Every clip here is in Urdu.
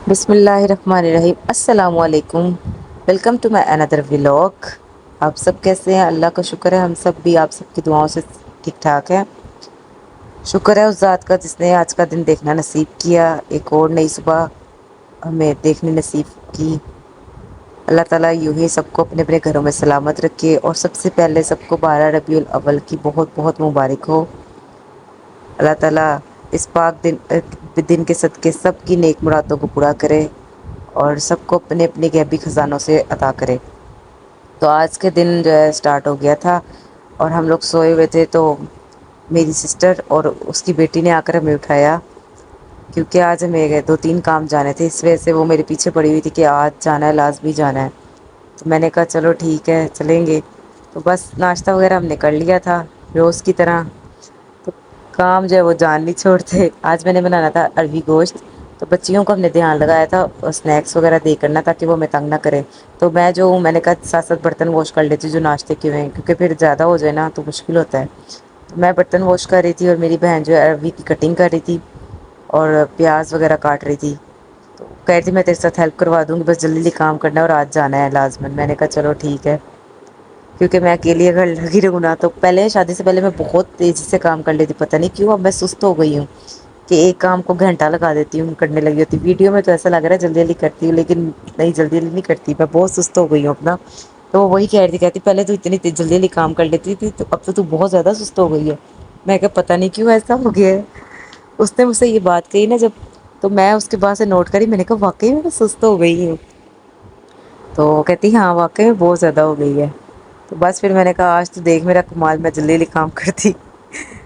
بسم اللہ الرحمن الرحیم السلام علیکم ویلکم ٹو مائی اندر ولاگ۔ آپ سب کیسے ہیں؟ اللہ کا شکر ہے ہم سب بھی آپ سب کی دعاؤں سے ٹھیک ٹھاک ہیں۔ شکر ہے اس ذات کا جس نے آج کا دن دیکھنا نصیب کیا، ایک اور نئی صبح ہمیں دیکھنے نصیب کی۔ اللہ تعالیٰ یوں ہی سب کو اپنے اپنے گھروں میں سلامت رکھے، اور سب سے پہلے سب کو 12 ربیع الاول کی بہت بہت مبارک ہو۔ اللہ تعالیٰ اس پاک دن کے صدقے سب کی نیک مرادوں کو پورا کرے، اور سب کو اپنے اپنے غیبی خزانوں سے عطا کرے۔ تو آج کے دن جو ہے اسٹارٹ ہو گیا تھا، اور ہم لوگ سوئے ہوئے تھے تو میری سسٹر اور اس کی بیٹی نے آ کر ہمیں اٹھایا، کیونکہ آج ہمیں 2-3 کام جانے تھے، اس وجہ سے وہ میرے پیچھے پڑی ہوئی تھی کہ آج جانا ہے، لازمی جانا ہے۔ تو میں نے کہا چلو ٹھیک ہے چلیں گے۔ تو بس ناشتہ وغیرہ ہم نے کر لیا تھا روز کی طرح، تو کام جو ہے وہ جان نہیں چھوڑتے۔ آج میں نے بنانا تھا اروی گوشت، تو بچیوں کو ہم نے دھیان لگایا تھا اسنیکس وغیرہ دے کرنا، تاکہ وہ ہمیں تنگ نہ کریں۔ تو میں نے کہا ساتھ ساتھ برتن واش کر لیتی جو ناشتے کے ہوئے ہیں، کیونکہ پھر زیادہ ہو جائے نا تو مشکل ہوتا ہے۔ تو میں برتن واش کر رہی تھی، اور میری بہن جو ہے اروی کی کٹنگ کر رہی تھی اور پیاز وغیرہ کاٹ رہی تھی۔ تو کہہ رہی تھی میں تیرے ساتھ ہیلپ کروا دوں گی، بس جلدی جلدی کام کرنا ہے اور آج جانا ہے لازمن۔ میں نے کہا چلو ٹھیک ہے، کیونکہ میں اکیلی گھر لگی رہوں نا۔ تو پہلے شادی سے پہلے میں بہت تیزی سے کام کر لیتی، پتہ نہیں کیوں اب میں سست ہو گئی ہوں کہ ایک کام کو گھنٹہ لگا دیتی ہوں کرنے لگی ہوتی۔ ویڈیو میں تو ایسا لگ رہا ہے جلدی جلدی کرتی ہوں، لیکن نہیں، جلدی جلدی نہیں کرتی، میں بہت سست ہو گئی ہوں اپنا۔ تو وہ وہی کہہ رہی تھی، کہتی پہلے تو اتنی جلدی جلدی کام کر لیتی تھی، تو اب تو بہت زیادہ سست ہو گئی ہے۔ میں کہا پتہ نہیں کیوں ایسا ہو گیا ہے۔ اس نے مجھ سے یہ بات کہی نا جب، تو میں اس کے بعد سے نوٹ کری، میں نے کہا واقعی میں سست ہو گئی ہوں۔ تو کہتی ہاں واقعی میں بہت زیادہ ہو گئی ہے۔ تو بس پھر میں نے کہا آج تو دیکھ میرا کمال، میں جلدی جلدی کام کرتی۔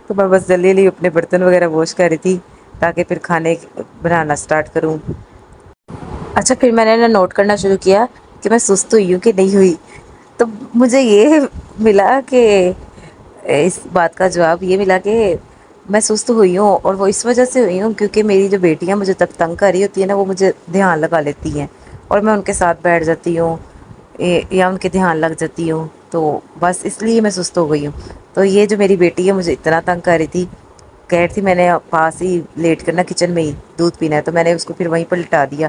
تو میں بس جلدی جلدی اپنے برتن وغیرہ واش کر رہی تھی، تاکہ پھر کھانے بنانا سٹارٹ کروں۔ اچھا پھر میں نے نا نوٹ کرنا شروع کیا کہ میں سست ہوئی ہوں کہ نہیں ہوئی۔ تو مجھے یہ ملا کہ اس بات کا جواب یہ ملا کہ میں سست ہوئی ہوں، اور وہ اس وجہ سے ہوئی ہوں کیونکہ میری جو بیٹیاں مجھے تنگ کر رہی ہوتی ہیں نا، وہ مجھے دھیان لگا لیتی ہیں، اور میں ان کے ساتھ بیٹھ جاتی ہوں یا ان کے دھیان لگ جاتی ہوں، تو بس اس لیے میں سست ہو گئی ہوں۔ تو یہ جو میری بیٹی ہے مجھے اتنا تنگ کر رہی تھی، کہہ رہی تھی میں نے پاس ہی لیٹ کرنا کچن میں ہی دودھ پینا ہے، تو میں نے اس کو پھر وہیں پر لٹا دیا۔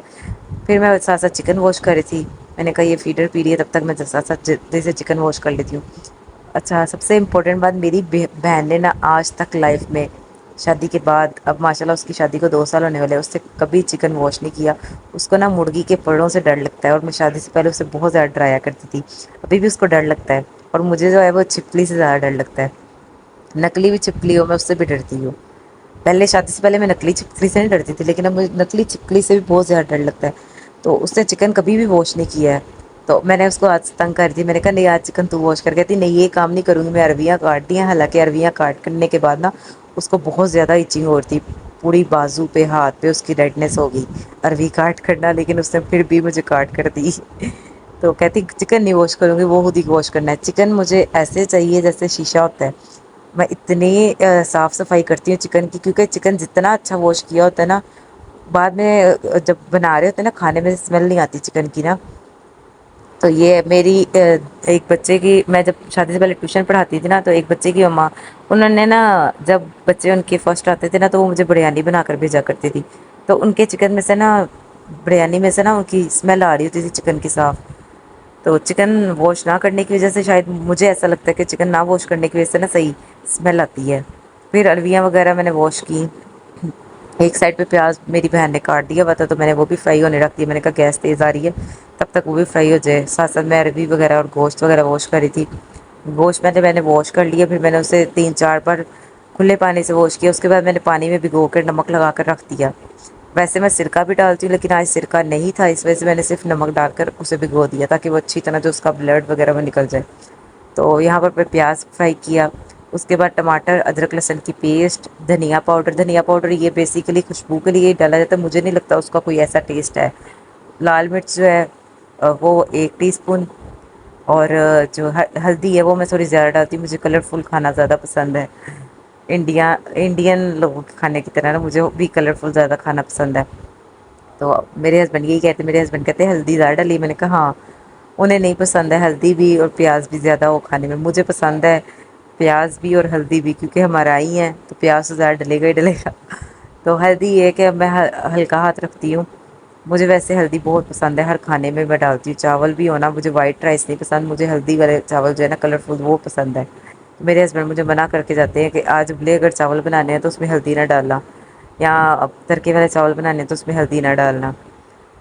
پھر میں ساتھ ساتھ چکن واش کر رہی تھی، میں نے کہا یہ فیڈر پی رہی ہے تب تک میں ساتھ ساتھ جلدی سے چکن واش کر لیتی ہوں۔ اچھا سب سے امپورٹنٹ بات، میری بہن نے نا آج تک لائف میں شادی کے بعد، اب ماشاء اللہ اس کی شادی کو 2 سال ہونے والے ہیں، اس سے کبھی چکن واش نہیں کیا۔ اس کو نا مرغی کے پروں سے ڈر لگتا ہے، اور میں شادی سے پہلے اسے بہت زیادہ ڈرایا کرتی تھی، ابھی بھی اس کو ڈر لگتا ہے۔ اور مجھے جو ہے وہ چھپکلی سے زیادہ ڈر لگتا ہے، نکلی بھی چھپکلی ہو میں اس سے بھی ڈرتی ہوں۔ پہلے شادی سے پہلے میں نکلی چھپکلی سے نہیں ڈرتی تھی، لیکن اب مجھے نکلی چھپکلی سے بھی بہت زیادہ ڈر لگتا ہے۔ تو اس نے چکن کبھی بھی واش نہیں کیا ہے، تو میں نے اس کو آج تنگ کر دی، میں نے کہا نہیں آج چکن تو واش کر، کہتی نہیں یہ کام نہیں کروں گی میں، ارویاں کاٹ دی ہیں۔ حالانکہ ارویاں کاٹ کرنے کے بعد نا اس کو بہت زیادہ ایچنگ ہو رہی تھی، پوری بازو پہ ہاتھ پہ اس کی ریڈنس ہو گئی اروی کاٹ کرنا، لیکن اس نے پھر بھی مجھے کاٹ کر دی۔ تو کہتی چکن نہیں واش کروں گی، وہ خود ہی واش کرنا ہے۔ چکن مجھے ایسے چاہیے جیسے شیشہ ہوتا ہے، میں اتنی صاف صفائی کرتی ہوں چکن کی، کیونکہ چکن جتنا اچھا واش کیا ہوتا ہے نا، بعد میں جب بنا رہے ہوتے ہیں نا کھانے میں اسمیل نہیں آتی چکن کی نا۔ تو یہ میری ایک بچے کی، میں جب شادی سے پہلے ٹیوشن پڑھاتی تھی نا، تو ایک بچے کی ماں، انہوں نے نا جب بچے ان کے فرسٹ آتے تھے نا، تو وہ مجھے بریانی بنا کر بھیجا کرتی تھی۔ تو ان کے چکن میں سے نا، بریانی میں سے نا ان کی اسمیل آ رہی ہوتی تھی چکن کی صاف۔ تو چکن واش نہ کرنے کی وجہ سے، شاید مجھے ایسا لگتا ہے کہ چکن نہ واش کرنے کی وجہ سے نا صحیح اسمیل آتی ہے۔ پھر ارویاں وغیرہ میں نے واش کی، ایک سائڈ پہ پیاز میری بہن نے کاٹ دیا ہوا تھا، تو میں نے وہ بھی فرائی ہونے رکھ دی۔ میں نے کہا گیس تیز آ رہی ہے، تب تک وہ بھی فرائی ہو جائے۔ ساتھ ساتھ میں اروی وغیرہ اور گوشت وغیرہ واش کر رہی تھی۔ گوشت میں نے واش کر لیا، پھر میں نے اسے 3-4 بار کھلے پانی سے واش کیا، اس کے بعد میں نے پانی میں بھگو کر نمک لگا کر رکھ دیا۔ ویسے میں سرکہ بھی ڈالتی ہوں، لیکن آج سرکہ نہیں تھا، اس وجہ سے میں نے صرف نمک ڈال کر اسے بھگو دیا، تاکہ وہ اچھی طرح جو اس کا بلڈ وغیرہ وہ نکل جائے۔ تو یہاں پر میں پیاز فرائی کیا، اس کے بعد ٹماٹر، ادرک لہسن کی پیسٹ، دھنیا پاؤڈر یہ بیسیکلی خوشبو کے لیے ڈالا جاتا ہے، مجھے نہیں لگتا اس کا کوئی ایسا ٹیسٹ ہے۔ لال مرچ جو ہے وہ 1 ٹی اسپون، اور جو ہلدی ہے وہ میں تھوڑی زیادہ ڈالتی ہوں، مجھے کلرفل کھانا زیادہ پسند ہے، انڈین لوگوں کے کھانے کی طرح نا مجھے بھی کلرفل زیادہ کھانا پسند ہے۔ تو میرے ہسبینڈ یہی کہتے ہیں، میرے ہسبینڈ کہتے ہیں ہلدی زیادہ ڈلی، میں نے کہا ہاں، انہیں نہیں پسند ہے ہلدی بھی اور پیاز بھی زیادہ وہ کھانے میں، مجھے پسند ہے پیاز بھی اور ہلدی بھی، کیونکہ ہمارا ہی ہے تو پیاز تو زیادہ ڈلے گا ہی ڈلے گا۔ تو ہلدی یہ ہے کہ میں ہلکا ہاتھ رکھتی ہوں، مجھے ویسے ہلدی بہت پسند ہے، ہر کھانے میں ڈالتی ہوں، چاول بھی ہونا، مجھے وائٹ رائس نہیں پسند، مجھے ہلدی والے چاول جو ہے نا کلرفل وہ پسند ہے۔ میرے ہسبینڈ مجھے منع کر کے جاتے ہیں کہ آج ابلے اگر چاول بنانے ہیں تو اس میں ہلدی نہ ڈالنا، یا ترکے والے چاول بنانے ہیں تو اس میں ہلدی نہ ڈالنا،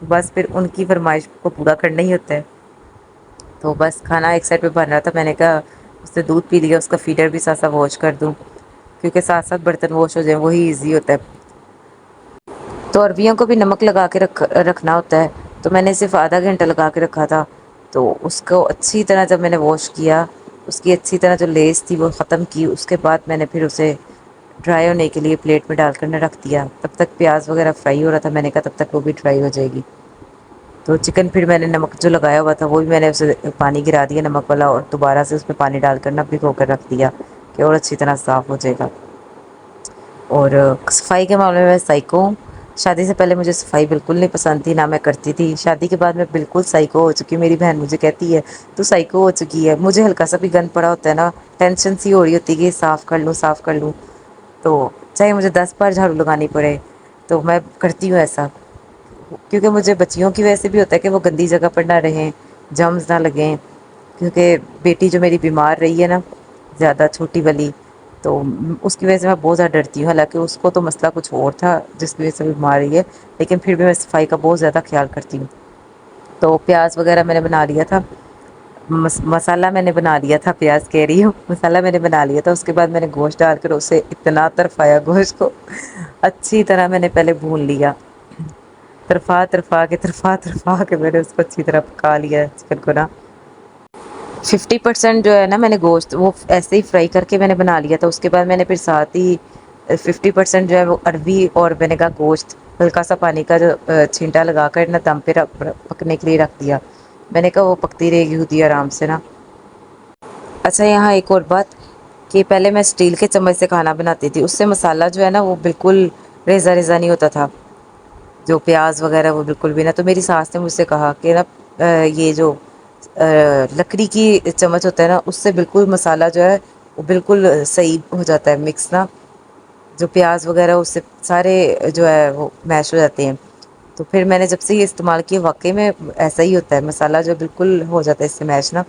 تو بس پھر ان کی فرمائش کو پورا کرنا ہی ہوتا ہے۔ تو بس کھانا ایک سائڈ پہ بن رہا تھا، میں نے کہا اس نے دودھ پی لیا، اس کا فیڈر بھی ساتھ ساتھ واش کر دوں، کیونکہ ساتھ ساتھ برتن واش ہو جائیں وہی ایزی ہوتا ہے۔ تو عربیوں کو بھی نمک لگا کے رکھنا ہوتا ہے، تو میں نے صرف آدھا گھنٹہ لگا کے رکھا تھا، تو اس کو اچھی طرح جب میں نے واش کیا، اس کی اچھی طرح جو لیس تھی وہ ختم کی، اس کے بعد میں نے پھر اسے ڈرائی ہونے کے لیے پلیٹ میں ڈال کر نے رکھ دیا، تب تک پیاز وغیرہ فرائی ہو رہا تھا، میں نے کہا تب تک وہ بھی ڈرائی ہو جائے گی۔ تو چکن پھر میں نے نمک جو لگایا ہوا تھا وہ بھی میں نے اسے پانی گرا دیا نمک والا، اور دوبارہ سے اس میں پانی ڈال کر نہ بھگو کر رکھ دیا کہ اور اچھی طرح صاف ہو جائے گا۔ اور صفائی کے معاملے میں سائیکو ہوں، شادی سے پہلے مجھے صفائی بالکل نہیں پسند تھی، نہ میں کرتی تھی، شادی کے بعد میں بالکل سائیکو ہو چکی ہوں۔ میری بہن مجھے کہتی ہے تو سائیکو ہو چکی ہے، مجھے ہلکا سا بھی گند پڑا ہوتا ہے نا، ٹینشن سی ہو رہی ہوتی ہے کہ صاف کر لوں صاف کر لوں، تو چاہے مجھے 10 بار جھاڑو لگانی پڑے تو میں کرتی ہوں ایسا، کیونکہ مجھے بچیوں کی وجہ سے بھی ہوتا ہے کہ وہ گندی جگہ پر نہ رہیں، جرمز نہ لگیں، کیونکہ بیٹی جو میری بیمار رہی ہے نا زیادہ، چھوٹی والی، تو اس کی وجہ سے میں بہت زیادہ ڈرتی ہوں، حالانکہ اس کو تو مسئلہ کچھ اور تھا جس کی وجہ سے بیمار رہی ہے، لیکن پھر بھی میں صفائی کا بہت زیادہ خیال کرتی ہوں۔ تو پیاز وغیرہ میں نے بنا لیا تھا، مسالہ میں نے بنا لیا تھا، پیاز کہہ رہی ہوں، مسالہ میں نے بنا لیا تھا، اس کے بعد میں نے گوشت ڈال کر اسے اتنا طرفایا، گوشت کو اچھی طرح میں نے پہلے بھون لیا، طرفا کے میں نے اس کو اچھی طرح پکا لیا چکن کو نا۔ 50% جو ہے نا میں نے گوشت وہ ایسے ہی فرائی کر کے میں نے بنا لیا تھا، اس کے بعد میں نے پھر ساتھ ہی 50% جو ہے وہ عربی اور میں نے کہا گوشت ہلکا سا پانی کا جو چھینٹا لگا کر نا دم پہ پکنے کے لیے رکھ دیا، میں نے کہا وہ پکتی رہے گی خود ہی آرام سے نا۔ اچھا یہاں ایک اور بات کہ پہلے میں اسٹیل کے چمچ سے کھانا بناتی تھی، اس سے مسالہ جو ہے نا وہ بالکل ریزا ریزا نہیں ہوتا تھا، جو پیاز وغیرہ وہ بالکل بھی نا، تو میری ساس نے مجھ سے کہا کہ نا یہ جو لکڑی کی چمچ ہوتا ہے نا اس سے بالکل مسالہ جو ہے وہ بالکل صحیح ہو جاتا ہے مکس نا، جو پیاز وغیرہ اس سے سارے جو ہے وہ میش ہو جاتے ہیں، تو پھر میں نے جب سے یہ استعمال کیا واقعی میں ایسا ہی ہوتا ہے، مسالہ جو بالکل ہو جاتا ہے اس سے میش نا،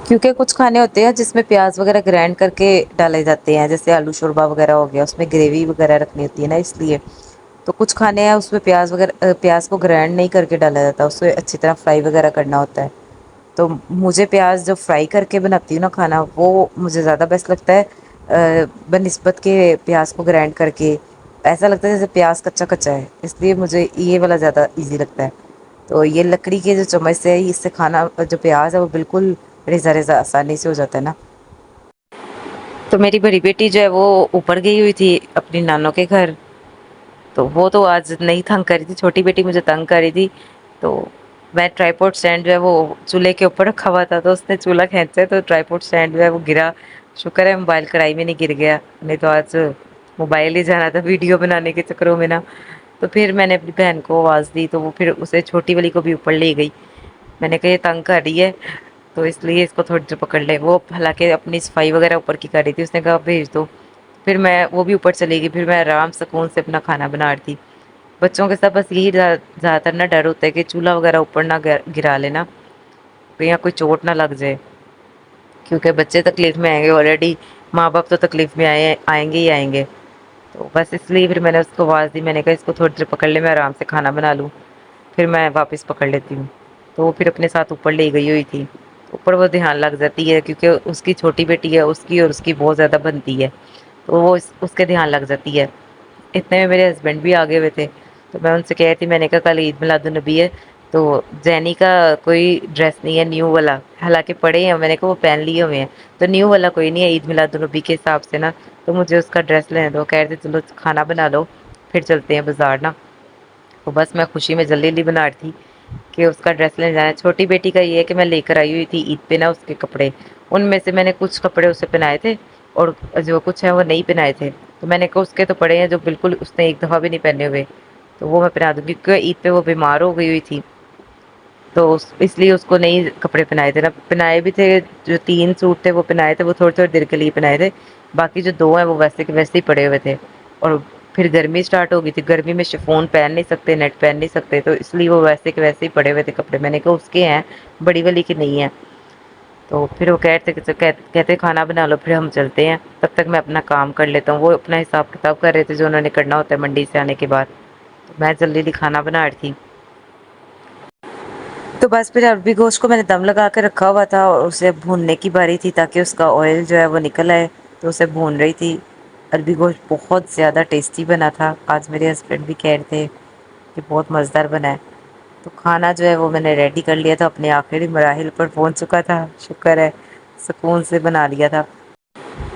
کیونکہ کچھ کھانے ہوتے ہیں جس میں پیاز وغیرہ گرائنڈ کر کے ڈالے جاتے ہیں، جیسے آلو شوربہ وغیرہ ہو گیا، اس میں گریوی وغیرہ رکھنی ہوتی ہے نا، اس لیے تو کچھ کھانے ہیں اس میں پیاز وغیرہ پیاز کو گرائنڈ نہیں کر کے ڈالا جاتا، اس سے اچھی طرح فرائی وغیرہ کرنا ہوتا ہے، تو مجھے پیاز جو فرائی کر کے بناتی ہوں نا کھانا وہ مجھے زیادہ بیسٹ لگتا ہے بنسبت کے پیاز کو گرائنڈ کر کے، ایسا لگتا ہے جیسے پیاز کچا کچا ہے، اس لیے مجھے یہ والا زیادہ ایزی لگتا ہے۔ تو یہ لکڑی کے جو چمچ سے ہے اس سے کھانا جو پیاز ہے وہ بالکل ریزا ریزا آسانی سے ہو جاتا ہے نا۔ تو میری بڑی بیٹی جو ہے وہ اوپر گئی ہوئی تھی اپنی نانوں کے گھر، تو وہ تو آج نہیں تنگ کر رہی تھی، چھوٹی بیٹی مجھے تنگ کر رہی تھی، تو میں ٹرائی پوڈ اسٹینڈ جو ہے وہ چولہے کے اوپر رکھا ہوا تھا، تو اس نے چولہا کھینچا تو ٹرائی پوڈ اسٹینڈ جو ہے وہ گرا، شکر ہے موبائل کڑائی میں نہیں گر گیا، نہیں تو آج موبائل ہی جانا تھا ویڈیو بنانے کے چکروں میں نا۔ تو پھر میں نے اپنی بہن کو آواز دی تو وہ پھر اسے چھوٹی والی کو بھی اوپر لے گئی، میں نے کہا یہ تنگ کر رہی ہے تو اس لیے اس کو تھوڑی دیر پکڑ لے، وہ حالانکہ اپنی صفائی وغیرہ اوپر کی کر رہی تھی، اس نے کہا بھیج دو، پھر میں وہ بھی اوپر چلے گی، پھر میں آرام سکون سے اپنا کھانا بنا رہی تھی۔ بچوں کے ساتھ بس یہی زیادہ تر نہ ڈر ہوتا ہے کہ چولہا وغیرہ اوپر نہ گرا لینا، یہاں کوئی چوٹ نہ لگ جائے، کیونکہ بچے تکلیف میں آئیں گے، آلریڈی ماں باپ تو تکلیف میں آئیں گے ہی آئیں گے، تو بس اس لیے پھر میں نے اس کو آواز دی، میں نے کہا اس کو تھوڑی دیر پکڑ لے، میں آرام سے کھانا بنا لوں، پھر میں واپس پکڑ لیتی ہوں، تو وہ پھر اپنے ساتھ اوپر لے گئی ہوئی تھی، اوپر وہ دھیان لگ جاتی ہے کیونکہ اس کی چھوٹی بیٹی ہے، اس کی اور اس کی بہت زیادہ بنتی ہے، تو وہ اس کے دھیان لگ جاتی ہے۔ اتنے میں میرے ہسبینڈ بھی آگے ہوئے تھے، تو میں ان سے کہہ رہی تھی، میں نے کہا کل عید میلاد النبی ہے تو جینی کا کوئی ڈریس نہیں ہے نیو والا، حالانکہ پڑے ہیں، میں نے کہا وہ پہن لیے ہوئے ہیں، تو نیو والا کوئی نہیں ہے عید میلاد النبی کے حساب سے نا، تو مجھے اس کا ڈریس لینے دو، کہہ رہے تھے چلو کھانا بنا لو پھر چلتے ہیں بازار نا، تو بس میں خوشی میں جلدی جلدی بنا رہی تھی کہ اس کا ڈریس لینے جانا ہے۔ چھوٹی بیٹی کا یہ ہے کہ میں لے کر آئی ہوئی تھی عید پہ نا اس کے کپڑے، ان میں سے میں نے کچھ کپڑے اسے پہنائے تھے اور جو کچھ ہے وہ نہیں پہنائے تھے، تو میں نے کہا اس کے تو پڑے ہیں جو بالکل اس نے ایک دفعہ بھی نہیں پہنے ہوئے، تو وہ میں پہنا دوں گی، کیونکہ عید پہ وہ بیمار ہو گئی ہوئی تھی، تو اس لیے اس کو نئی کپڑے پہنائے تھے نا، پہنائے بھی تھے جو 3 سوٹ تھے وہ پہنائے تھے، وہ تھوڑی تھوڑی دیر کے لیے پہنائے تھے، باقی جو 2 ہیں وہ ویسے کے ویسے ہی پڑے ہوئے تھے، اور پھر گرمی اسٹارٹ ہو گئی تھی، گرمی میں شفون پہن نہیں سکتے، نیٹ پہن نہیں سکتے، تو اس لیے وہ ویسے کے ویسے ہی پڑے ہوئے تھے کپڑے، میں نے کہا اس کے ہیں بڑی والی کے نہیں ہیں، تو پھر وہ کہتے کھانا بنا لو پھر ہم چلتے ہیں، تب تک میں اپنا کام کر لیتا ہوں، وہ اپنا حساب کتاب کر رہے تھے جو انہوں نے کرنا ہوتا ہے منڈی سے آنے کے بعد، تو میں جلدی جلدی کھانا بنا رہی تھی۔ تو بس پھر عربی گوشت کو میں نے دم لگا کے رکھا ہوا تھا اور اسے بھوننے کی باری تھی تاکہ اس کا آئل جو ہے وہ نکل آئے، تو اسے بھون رہی تھی۔ عربی گوشت بہت زیادہ ٹیسٹی بنا تھا، آج میرے ہسبینڈ بھی کہہ رہے تھے کہ بہت مزیدار بنا ہے، تو کھانا جو ہے وہ میں نے ریڈی کر لیا تھا، اپنے آخری مراحل پر پہنچ چکا تھا، شکر ہے سکون سے بنا لیا تھا۔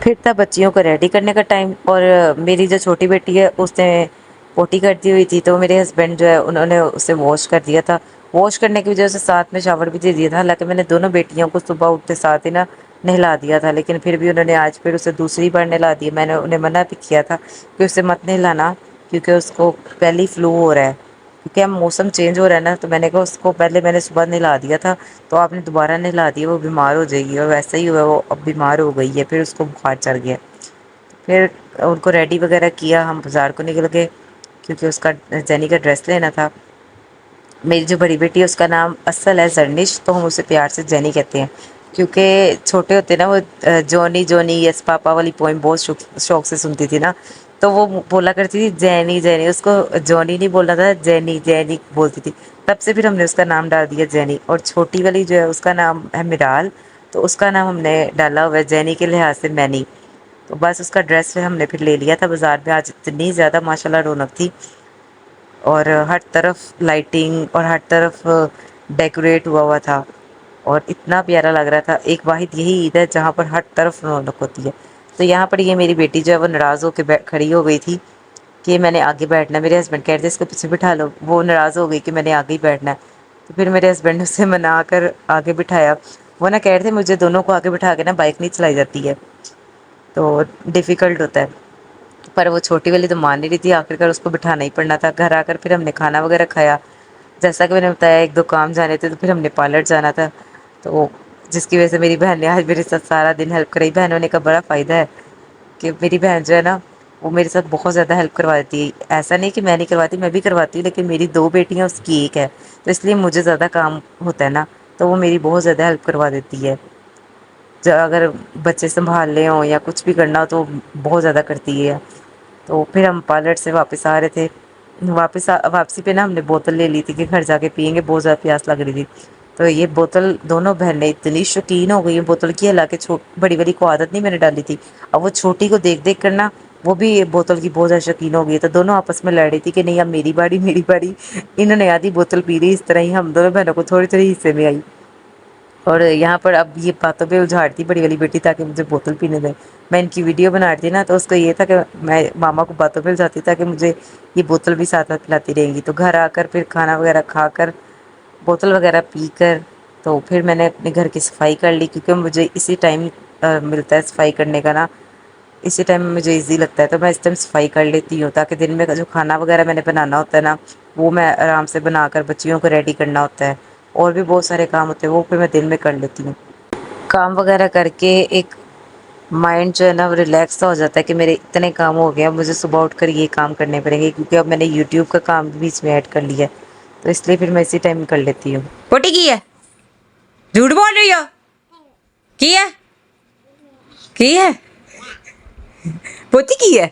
پھر تھا بچیوں کو ریڈی کرنے کا ٹائم، اور میری جو چھوٹی بیٹی ہے اس نے پوٹی کرتی ہوئی تھی، تو میرے ہسبینڈ جو ہے انہوں نے اسے واش کر دیا تھا، واش کرنے کی وجہ سے ساتھ میں شاور بھی دے دیا تھا، حالانکہ میں نے دونوں بیٹیوں کو صبح اٹھتے ساتھ ہی نا نہلا دیا تھا، لیکن پھر بھی انہوں نے آج پھر اسے دوسری بار نہلا دیا، میں نے انہیں منع بھی کیا تھا کہ اسے مت نہلانا کیونکہ اس کو پہلی فلو ہو رہا ہے، کیونکہ اب موسم چینج ہو رہا ہے نا، تو میں نے کہا اس کو پہلے میں نے صبح نہلا دیا تھا تو آپ نے دوبارہ نہلا دیا، وہ بیمار ہو جائے گی، اور ویسا ہی ہوا وہ اب بیمار ہو گئی ہے، پھر اس کو بخار چڑھ گیا۔ پھر ان کو ریڈی وغیرہ کیا، ہم بازار کو نکل گئے کیونکہ اس کا جینی کا ڈریس لینا تھا۔ میری جو بڑی بیٹی ہے اس کا نام اصل ہے زرنش، تو ہم اسے پیار سے جینی کہتے ہیں، کیونکہ چھوٹے ہوتے نا وہ جونی جونی یس پاپا والی پوئم بہت شوق سے سنتی تھی نا، تو وہ بولا کرتی تھی جینی جینی، اس کو جونی نہیں بولنا تھا، جینی جینی بولتی تھی، تب سے پھر ہم نے اس کا نام ڈال دیا جینی۔ اور چھوٹی والی جو ہے اس کا نام ہے میرال، تو اس کا نام ہم نے ڈالا ہوا ہے جینی کے لحاظ سے مینی۔ تو بس اس کا ڈریس ہم نے پھر لے لیا تھا بازار میں، آج اتنی زیادہ ماشاء اللہ رونق تھی، اور ہر طرف لائٹنگ اور ہر طرف ڈیکوریٹ ہوا ہوا تھا، اور اتنا پیارا لگ رہا تھا۔ ایک واحد یہی عید ہے جہاں پر ہر طرف رونق ہوتی ہے۔ تو یہاں پر یہ میری بیٹی جو ہے وہ ناراض ہو کے کھڑی ہو گئی تھی کہ میں نے آگے بیٹھنا ہے، میرے ہسبینڈ کہہ رہے تھے اس کو پیچھے بٹھا لو، وہ ناراض ہو گئی کہ میں نے آگے ہی بیٹھنا ہے، تو پھر میرے ہسبینڈ نے اسے منا کر آگے بٹھایا، وہ نہ کہہ رہے تھے مجھے دونوں کو آگے بٹھا کے نا بائک نہیں چلائی جاتی ہے، تو ڈیفیکلٹ ہوتا ہے، پر وہ چھوٹی والی تو مان نہیں رہی تھی، آخر کار اس کو بٹھانا ہی پڑنا تھا۔ گھر آ کر پھر ہم نے کھانا وغیرہ کھایا، جیسا کہ میں نے بتایا ایک دو کام جانے تھے، تو پھر ہم نے پارلر جانا تھا، تو جس کی وجہ سے میری بہن نے آج میرے ساتھ سارا دن ہیلپ کرائی۔ بہنوں نے کا بڑا فائدہ ہے کہ میری بہن جو ہے نا وہ میرے ساتھ بہت زیادہ ہیلپ کروا دیتی ہے، ایسا نہیں کہ میں نہیں کرواتی، میں بھی کرواتی ہوں، لیکن میری دو بیٹیاں اس کی ایک ہے، تو اس لیے مجھے زیادہ کام ہوتا ہے نا، تو وہ میری بہت زیادہ ہیلپ کروا دیتی ہے، اگر بچے سنبھالنے ہوں یا کچھ بھی کرنا ہو تو بہت زیادہ کرتی ہے۔ تو پھر ہم پارلر سے واپس آ رہے تھے، واپسی پہ نا ہم نے بوتل لے لی تھی کہ گھر جا کے پئیں گے، بہت زیادہ پیاس لگ رہی تھی، تو یہ بوتل دونوں بہنیں اتنی شوقین ہو گئی ہیں بوتل کی، حالانکہ بڑی بڑی کو عادت نہیں میں نے ڈالی تھی، اب وہ چھوٹی کو دیکھ دیکھ کرنا وہ بھی بوتل کی بہت زیادہ شوقین ہو گئی ہے، تو دونوں آپس میں لڑ رہی تھی کہ نہیں اب میری باری میری باری، انہوں نے آدھی بوتل پی لی، اس طرح ہی ہم دونوں بہنوں کو تھوڑی تھوڑی حصے میں آئی، اور یہاں پر اب یہ باتوں پہ اجھاڑتی بڑی والی بیٹی تاکہ مجھے بوتل پینے دیں، میں ان کی ویڈیو بنا رہی تھی نا، تو اس کو یہ تھا کہ میں ماما کو باتوں پہ الجھاتی تھا کہ مجھے یہ بوتل بھی ساتھ ساتھ پلاتی رہیں گی، تو گھر آ کر پھر کھانا وغیرہ کھا کر بوتل وغیرہ پی کر تو پھر میں نے اپنے گھر کی صفائی کر لی، کیونکہ مجھے اسی ٹائم ملتا ہے صفائی کرنے کا نا، اسی ٹائم میں مجھے ایزی لگتا ہے، تو میں اس ٹائم صفائی کر لیتی ہوں تاکہ دن میں جو کھانا وغیرہ میں نے بنانا ہوتا ہے نا وہ میں آرام سے بنا کر بچیوں کو ریڈی کرنا ہوتا ہے، اور بھی بہت سارے کام ہوتے ہیں وہ پھر میں دن میں کر لیتی ہوں۔ کام وغیرہ کر کے ایک مائنڈ جو ہے نا وہ ریلیکس سا ہو جاتا ہے کہ میرے اتنے کام ہو گئے، اب مجھے صبح اٹھ کر یہ کام کرنے پڑیں گے، کیونکہ اب میں نے یوٹیوب کا کام بھی اس میں ایڈ کر لیا ہے، تو اس لیے پھر میں اسی ٹائم کر لیتی ہوں۔ پوٹی کی ہے، جھوٹ بول رہی ہو، کی ہے پوتی کی ہے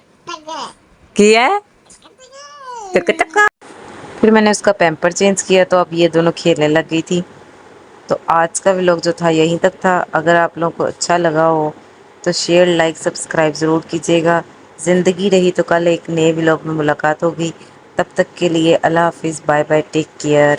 پھر میں نے اس کا پیمپر چینج کیا، تو اب یہ دونوں کھیلنے لگ گئی تھی۔ تو آج کا ولاگ جو تھا یہیں تک تھا، اگر آپ لوگوں کو اچھا لگا ہو تو شیئر لائک سبسکرائب ضرور کیجیے گا، زندگی رہی تو کل ایک نئے ولاگ میں ملاقات ہوگی، تب تک کے لیے اللہ حافظ، بائے بائے، ٹیک کیئر۔